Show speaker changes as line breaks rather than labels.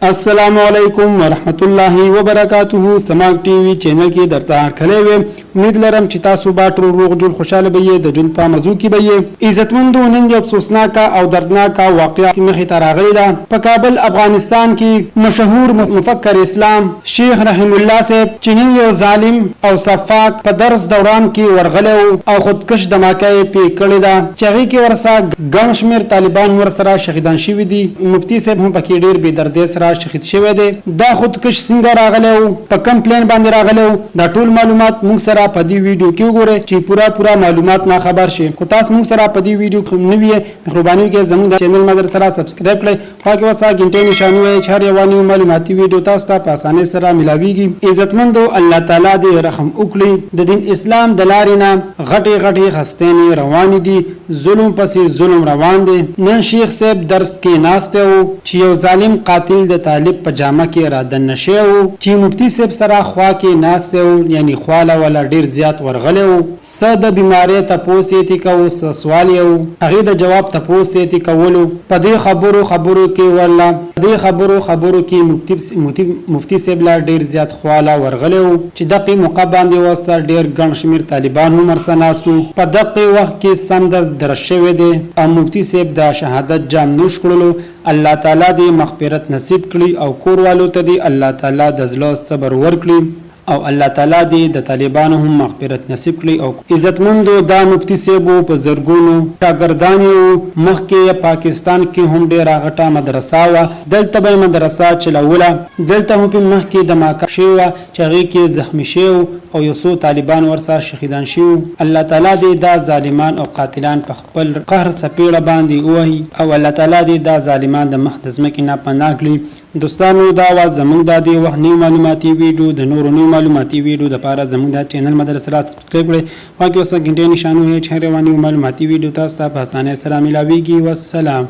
السلام علیکم ورحمت الله وبرکاته. سماک ټي وي چینل کې درته هرکلی وي. امید لرم چې تاسو به ټول روغ جوړ خوشاله به یې د ژوند په مزو کې به یې. عزتمندو نن یو افسوسناکه او دردناکه واقعه مخې ته راغلې ده. په کابل افغانستان کې مشهور مفکر اسلام شیخ رحم الله صاحب چې نن یو ظالم او صفاک په درس دوران کې ورغلی او خودکش دماکه یې پې کړې ده چې هغې کې ورسره ګڼ شمېر طالبان ورسره شهیدان شوي دي. مفتي صاحب هم پکې ډېر بې دردۍ سره شهید شوی دی. دا خودکش څنګه راغلی و، په کوم پلان باندې راغلی و، دا ټول معلومات موږ سره په دې ویډیو کې وګورئ چې پورا معلومات ما خبر شي. خو تاسو موږ سره په دې ویډیو کې نوي یې مهرباني وکړئ زموږ د چینل مدر سره سبسکرایب کړئ، خوا کې ورسره ګنټۍ نشان ووهئ چې هر یوه نوې معلوماتي ویډیو تاسو ته په اسانۍ سره میلاویږي. عزتمندو الله تعالی دې رحم وکړي. د دین اسلام د لارې نه غټې خستینې روانې دي، ظلم پسې ظلم روان دی. نن شیخ صاحب درس کې ناسته و چې یو ظالم قاتل د طالب په جامه کې را دننه شوی و چې مفتي صاحب سره خوا کې ناسته و، یعنی خواله ولا ډیر زیات ورغلی و. څه د بیمارۍ تپوس یې تې کوو، څه سوال یې و، هغې د جواب تپوس یې تې کولو. په دې خبرو کې ورله په دې خبرو کې مفتي صاحب لا ډیر زیات خواله ورغلی و چې دقې موقع باندې ورسره ډیر ګڼ شمېر طالبان هم ورسره ناست و. په دقې وخت کې سمدست درس شوی دی او مفتي صاحب د شهادت جام نوش کړلو. الله تعالی دې مغفرت نصیب کړي او کوروالو ته دې الله تعالی د زړه صبر ورکړي او الله تعالی دې د طالبانو هم مغفرت نصیب کړي. او عزتمندو دا مفتي صاحب په زرګونو شاګردان یو، مخکې پاکستان کې هم ډېره غټه مدرسه وه، دلته به یې مدرسه چلوله، دلته هم په مخکې دماکه شوې وه چې هغې کې زخمي شوي او یو څو طالبان ورسره شهیدان شوي. الله تعالی دې دا ظالمان او قاتلان په خپل قهر سپېړه باندې ووهي او الله تعالی دې دا ظالمان د مخ د ځمکې نه پناه کړي. دوستانو دا وه زموږ دا د وخت نوي معلوماتي ویډیو. د نورو نوي معلوماتي ویډیو دپاره زموږ دا چینل مدر سره سبسکرایب کړئ، خوا کې ورسره ګنټۍ نشان ووهئ چې هر یوه نوي معلوماتي ویډیو تاسو ته په اسانۍ سره میلاویږي. والسلام.